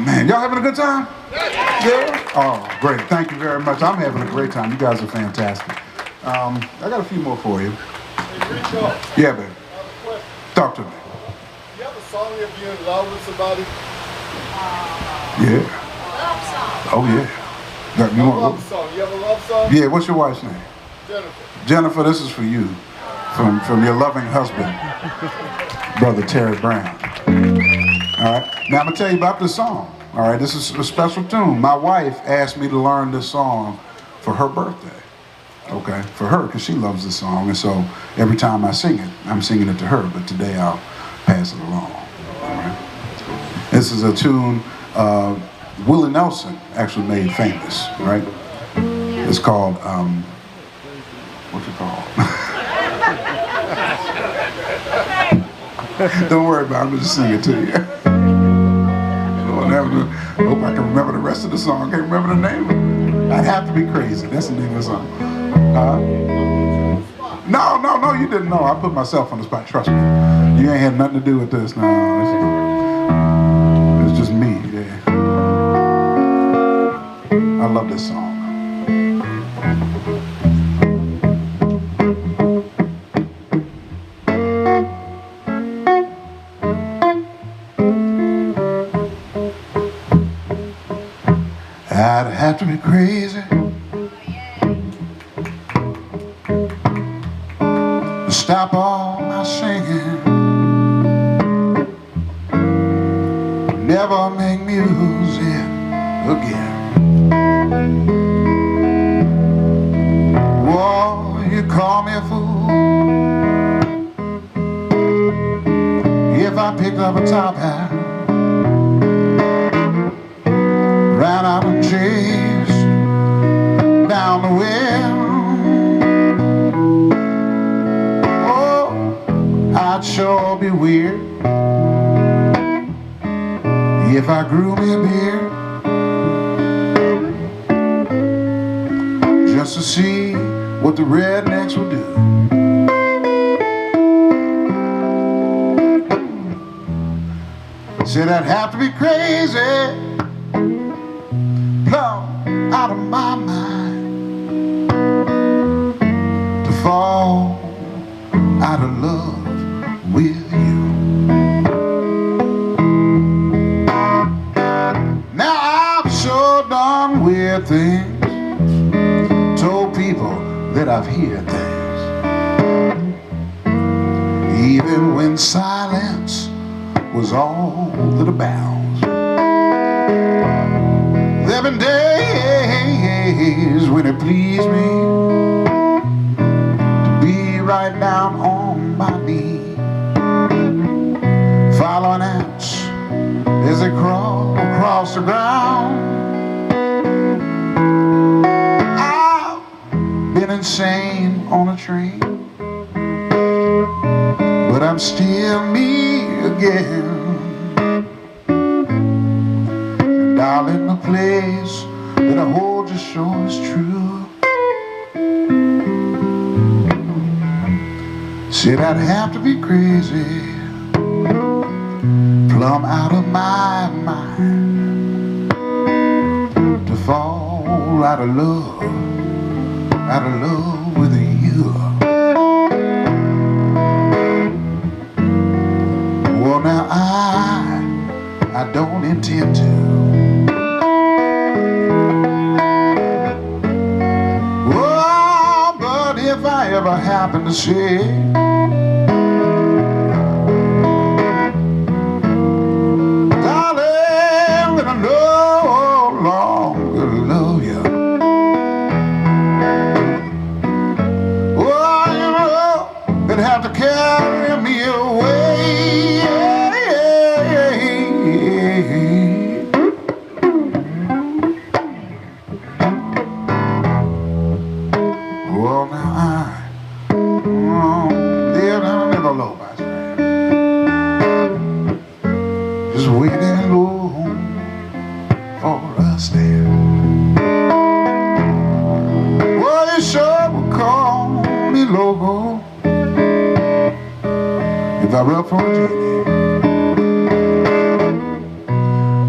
man, y'all having a good time? Yeah? Oh, great. Thank you very much. I'm having a great time. You guys are fantastic. I got a few more for you. Hey, Richard. Yeah, baby. I have a question. Talk to me. You have a song if you're in love with somebody? Yeah. Love song. Oh, yeah. You A want, love song. You have a love song? yeah, what's your wife's name? Jennifer. Jennifer, this is for you. From your loving husband, Brother Terry Brown. All right. Now, I'm going to tell you about this song. All right. This is a special tune. My wife asked me to learn this song for her birthday. Okay. For her, because she loves this song. And so every time I sing it, I'm singing it to her. But today I'll pass it along. All right. This is a tune Willie Nelson actually made famous. Right. It's called, what's it called? Don't worry about it, I'm just sing it to you. Lord, I hope I can remember the rest of the song. I can't remember the name of it. I'd have to be crazy. That's the name of the song. No, you didn't know. I put myself on the spot. Trust me. You ain't had nothing to do with this. No, it's just me. Yeah. I love this song. I'd have to be crazy to stop all my singing, never make music again. Whoa, you call me a fool if I picked up a top hat, ran out and chased down the wind. Oh, I'd sure be weird if I grew me a beard just to see what the rednecks would do. Said I'd have to be crazy, plumb out of my mind, to fall out of love with you. Now I'm so done with things, told people that I've heard things, even when silence was all that abounds. There've been days when it pleased me to be right down on my knee, following ants as they crawl across the ground. I've been insane on a train, but I'm still me again. And darling, the place that I hold you sure is true. Said I'd have to be crazy, plumb out of my mind, to fall out of love with you. Well, now I don't intend to. Oh, but if I ever happen to say, darling, that I no longer love you, oh, you know, they'd have to carry me away. Well, now they'll never low my strength, just waiting low for us there. Well, you sure will call me loco if I rub for a genie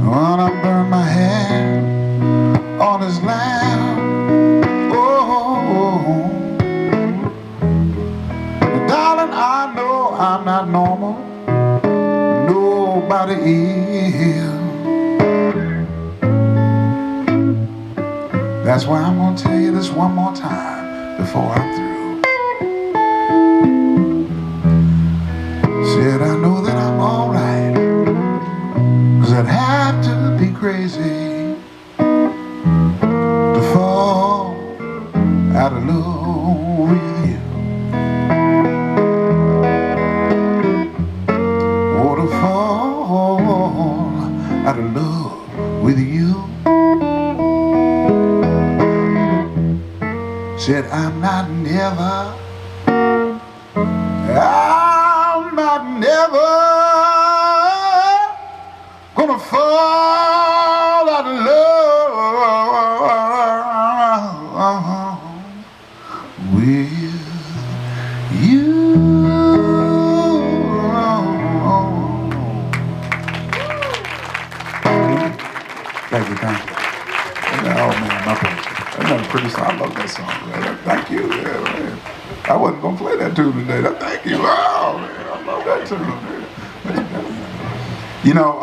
when I'm burning promised land. Oh, darling, I know I'm not normal. Nobody is. That's why I'm gonna tell you this one more time before I'm through. Said I know that I'm alright, 'cause I'd have to be crazy to fall out of love with you. Or to fall out of love with you. Said I'm not never gonna fall out of love with you. Thank you, thank you. Oh man, my pleasure. That's a pretty song. I love that song, man. Thank you. Yeah, man. I wasn't gonna play that tune today. Thank you. Oh man, I love that tune, man. You know,